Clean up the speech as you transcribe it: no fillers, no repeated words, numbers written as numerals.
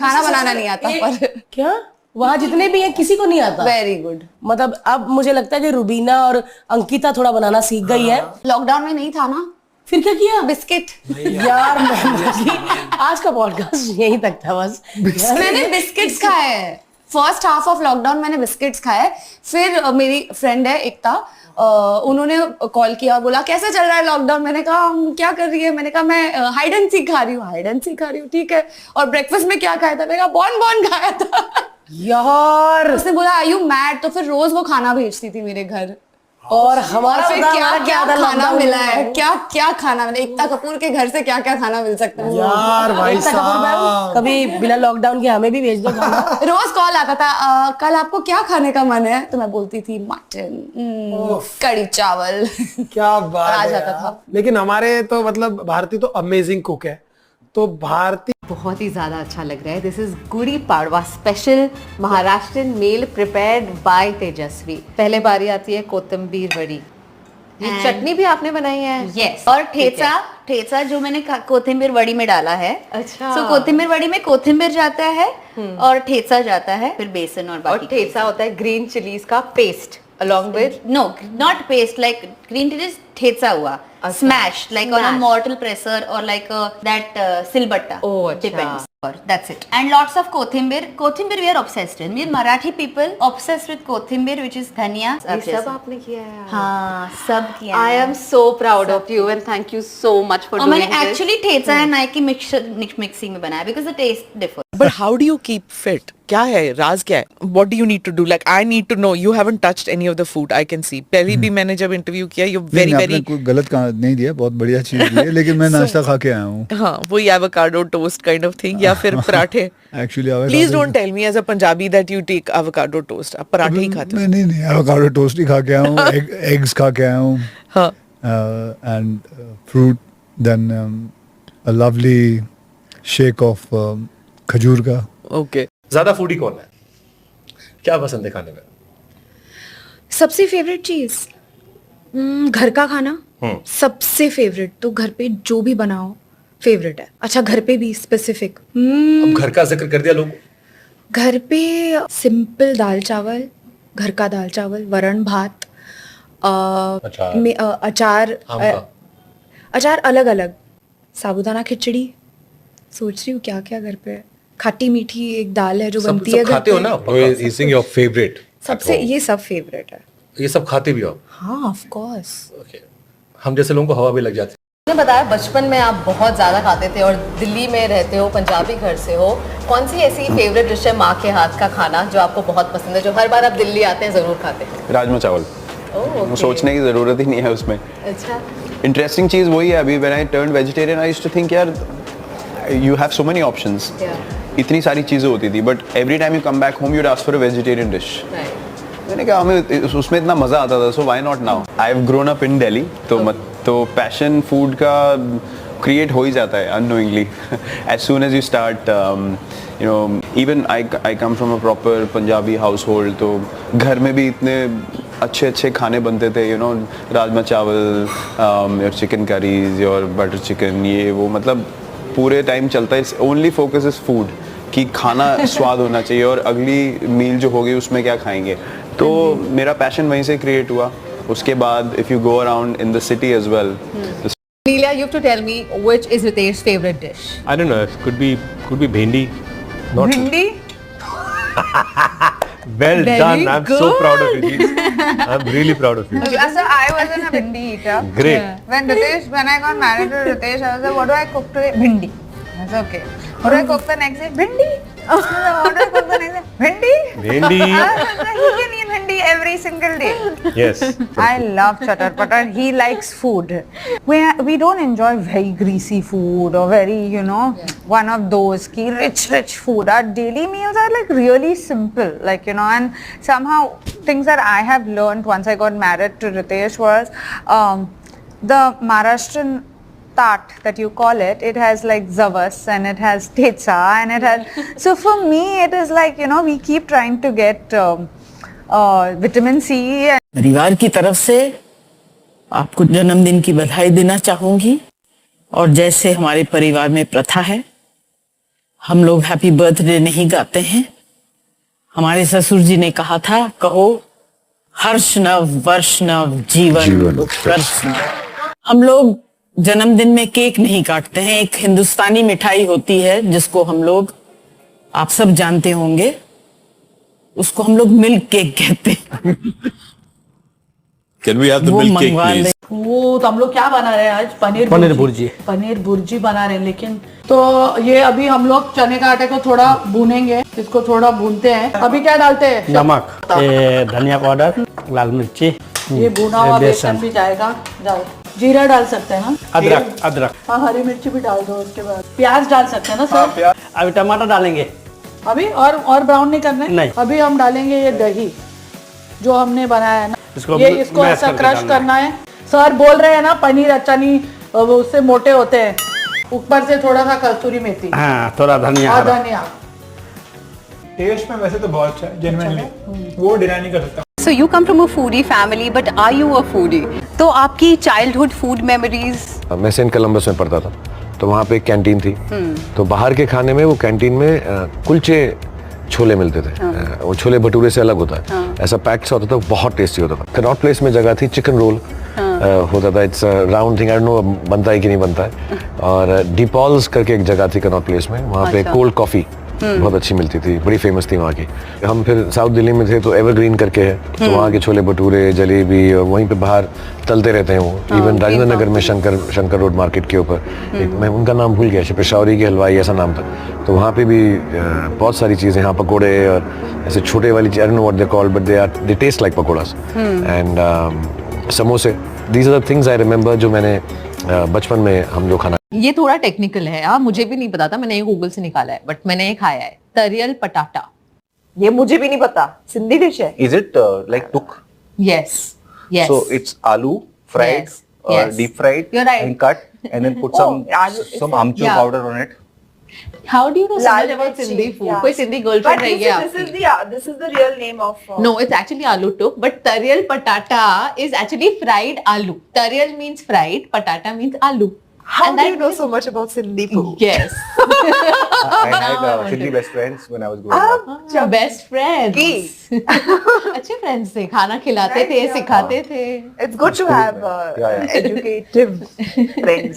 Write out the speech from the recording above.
खाना बनाना नहीं आता पर क्या वहां जितने भी हैं किसी को नहीं आता? Very good. मतलब अब मुझे लगता है कि रुबीना और अंकिता थोड़ा बनाना सीख गई है। लॉकडाउन में नहीं था ना, फिर क्या किया? बिस्किट। यार आज का पॉडकास्ट यहीं तक था बस। मैंने बिस्किट्स खाए हैं, फर्स्ट हाफ ऑफ लॉकडाउन मैंने बिस्किट्स खाए। फिर मेरी फ्रेंड है एकता, उन्होंने कॉल किया, बोला कैसे चल रहा है लॉकडाउन। मैंने कहा क्या कर रही है, मैंने कहा मैं हाइड एंड सीक खा रही हूँ। हाइड एंड सीक खा रही हूँ, ठीक है। और ब्रेकफास्ट में क्या खाया था, मैंने कहा बॉन बॉन खाया था। यार उसने बोला आर यू मैड, तो फिर रोज वो खाना भेजती थी मेरे घर। और हमारा फिर क्या था खाना मिला है, क्या खाना मिला, एकता कपूर के घर से क्या खाना मिल सकता है यार भाई एकता कपूर मैम, साहब, कभी बिना लॉकडाउन के हमें भी भेज दो खाना। रोज कॉल आता था, कल आपको क्या खाने का मन है, तो मैं बोलती थी मटन, कड़ी चावल। क्या बात आ है जाता यार। था। लेकिन हमारे तो मतलब भारती तो अमेजिंग कुक है, तो भारती बहुत ही ज्यादा अच्छा लग रहा है। This is Gudi Padwa special Maharashtrian meal prepared by Tejaswi. पहले बारी आती है कोथिंबीर वड़ी। ये चटनी भी आपने बनाई है? यस, और ठेचा जो मैंने कोथिंबीर वड़ी में डाला है। अच्छा। सो कोथिंबीर वड़ी में कोथिंबीर जाता है और ठेचा जाता है, फिर बेसन और बाकी। और ठेचा होता है ग्रीन चिलीज का paste along with no not paste, like green chillies thecha हुआ, smash like on a mortar pestle और लाइक दैट सिलबट्टा। Oh, अच्छा। डिपेंड्स, और that's it. And lots of kothimbir we are obsessed with. We Marathi people obsessed with kothimbir which is dhania. ये सब आपने किया है? हाँ, सब किया। I am so proud of you and thank you so much for और डूइंग मैंने एक्चुअली ठेचा है ना कि मिक्सिंग में बनाया because the taste differ. But how do you keep fit? क्या है राज, क्या है? What do you need to do? Like I need to know. You haven't touched any of the food. I can see. पहले भी मैंने जब interview किया, you very नहीं, very. आपने कोई गलत नहीं दिया, बहुत बढ़िया चीज दी है, लेकिन मैं नाश्ता खा के आया हूँ। हाँ, वही avocado toast kind of thing या फिर पराठे. Actually, Please don't tell me as a Punjabi that you take avocado toast. आप पराठे ही खाते हो? मैं नहीं, avocado toast ही खा के आया हूँ, eggs खा के आया हूँ, हाँ. and fruit, then a lovely shake of खजूर का। Okay. ज्यादा फूडी कौन है, क्या पसंद है खाने में? सबसे फेवरेट चीज घर का खाना, सबसे फेवरेट। तो घर पे जो भी बनाओ फेवरेट है। अच्छा, घर पे भी स्पेसिफिक, अब घर का जिक्र कर दिया लोग। घर पे सिंपल दाल चावल, घर का दाल चावल, वरण भात, अचार, अचार अलग अलग, साबूदाना खिचड़ी। सोच रही हूँ क्या क्या घर पे, खट्टी मीठी एक दाल है जो बनती है घर खाते हो पे। ना? ईजिंग योर फेवरेट सबसे ये सब फेवरेट है। ये सब खाते भी हो? हाँ ऑफ कोर्स। ओके, हम जैसे लोगों को हवा भी लग जाती है। आपने बताया बचपन में आप बहुत ज्यादा खाते थे और दिल्ली में रहते हो, पंजाबी घर से हो। कौन सी ऐसी फेवरेट डिश है माँ के हाथ का खाना जो आपको बहुत पसंद है, जो हर बार आप दिल्ली आते हैं जरूर खाते हैं? राजमा चावल। ओह, सोचने की ज़रूरत ही नहीं है उसमें। अच्छा। इंटरेस्टिंग चीज़ वही है, अभी when I turn vegetarian I used to think यार you have so many options, इतनी सारी चीज़ें होती थी, but every time you come back home you ask for a vegetarian dish. मैंने कहा हमें उसमें इतना मज़ा आता था, so why not now. I have grown up in Delhi, तो पैशन फूड का क्रिएट हो ही जाता है unknowingly as soon as you start. You know, even I come from a proper Punjabi household, तो घर में भी इतने अच्छे अच्छे खाने बनते थे, यू नो, राजमा चावल, your chicken curries, your butter chicken, ये वो, मतलब पूरे टाइम चलता है। ओनली फोकस इज फूड, कि खाना स्वाद होना चाहिए और अगली मील जो होगी उसमें क्या खाएंगे। तो मेरा पैशन वहीं से क्रिएट हुआ। उसके बाद if you go around in the city as well. Neela, you have to tell me which is Ritesh's favorite dish. I don't know, it could be bhendi. Not भिंडी। well Very done. I'm so good. proud of you. I'm really proud of you. So I wasn't a bhindi eater. Great. When I got married to Ritesh, I was like, what do I cook today? Bhindi. I said, okay. What do I cook the next day? Bhindi. What do I cook the next day? Bhindi. Bhindi. He can eat bhindi every single day. Yes. I love chatar patar. He likes food. We don't enjoy very greasy food or very, you know, one of those ki rich food. Our daily meals are like really simple, like, you know, and somehow things that I have learned once I got married to Ritesh was the Maharashtrian taat that you call it, it has like zavas and it has techa and it has, so for me it is like, you know, we keep trying to get vitamin C. परिवार की तरफ से आपको जन्मदिन की बधाई देना चाहूंगी, और जैसे हमारे परिवार में प्रथा है, हम लोग हैप्पी बर्थडे नहीं गाते हैं। हमारे ससुर जी ने कहा था, कहो हर्ष नव वर्ष नव जीवन वर्ष नव। हम लोग जन्मदिन में केक नहीं काटते हैं। एक हिंदुस्तानी मिठाई होती है जिसको हम लोग, आप सब जानते होंगे, उसको हम लोग मिल्क केक कहते हैं। Can we have the वो milk cake, मंगवा please? ले। वो तो हम लोग क्या बना रहे हैं आज? पनीर भुर्जी। पनीर भुर्जी बना रहे हैं, लेकिन तो ये अभी हम लोग चने का आटे को थोड़ा भूनेंगे, इसको थोड़ा भूनते हैं। अभी क्या डालते हैं? नमक, धनिया पाउडर, लाल मिर्ची, ये भुना हुआ बेसन भी जाएगा। जाओ, जीरा डाल सकते हैं ना? अदरक। हाँ, हरी मिर्ची भी डाल दो। उसके बाद प्याज डाल सकते हैं ना सर? अभी टमाटर डालेंगे अभी और ब्राउन नहीं करना है? नहीं। अभी हम डालेंगे ये दही जो हमने बनाया है ना, इसको मैश ऐसा करके क्रश डालना करना है। सर बोल रहे हैं ना पनीर अच्छा नहीं, उससे मोटे होते हैं। ऊपर से थोड़ा सा कस्तूरी मेथी, हाँ, थोड़ा धनिया और धनिया। टेस्ट में वैसे तो बहुत अच्छा है, जेन्युइनली वो डिनाई नहीं कर सकता। So you come from a foodie family, but are you a foodie? तो आपकी childhood food memories? मैं सेंट कोलंबस में पढ़ता था, तो वहाँ पे एक कैंटीन थी। तो बाहर के खाने में वो कैंटीन में कुलचे छोले मिलते थे। वो छोले भटूरे से अलग होता है, ऐसा पैक सा होता था, बहुत टेस्टी होता था। कनॉट प्लेस में जगह थी, चिकन रोल होता था। It's round thing, I don't no बनता है कि नहीं बनता है। और डिपॉल्स करके एक जगह थी कनॉट प्लेस में, वहाँ पे कोल्ड कॉफी बहुत अच्छी मिलती थी, बड़ी फेमस थी वहाँ की। हम फिर साउथ दिल्ली में थे तो एवरग्रीन करके है, तो वहाँ के छोले भटूरे, जलेबी, और वहीं पे बाहर तलते रहते हैं वो। इवन राजेंद्र नगर में शंकर रोड मार्केट के ऊपर, मैं उनका नाम भूल गया, पेशावरी के हलवाई ऐसा नाम था। तो वहाँ पे भी बहुत सारी चीज़ें, यहाँ पकौड़े और ऐसे छोटे वाली चीज़, I don't know what they called, but they taste like pakoras and समोसे। These are the things I remember जो मैंने बचपन में हम जो खाना। ये थोड़ा टेक्निकल है, हाँ, मुझे भी नहीं पता था, मैंने ये गूगल से निकाला है, बट मैंने ये खाया है, तरियल पटाटा। ये मुझे भी नहीं पता, सिंधी डिश है। Is it like tuk? Yes, yes. So it's aloo fried Yes, or yes. deep fried You're right. and cut and then put some amchur Yeah. powder on it. How do you know so Lal much about mirchi, Sindhi food? yeah. कोई Sindhi girlfriend रही है आपकी? this is the real name of. No, it's actually aloo tuk, but tariyal patata is actually fried aloo. Tariyal means fried, patata means aloo. How And do that you know is- so much about Sindhi food? Yes. I Now had I want Sindhi to- best friends when I was growing up. Best friends. अच्छे friends थे, खाना खिलाते थे, सिखाते थे. It's good to have Yeah. educative friends.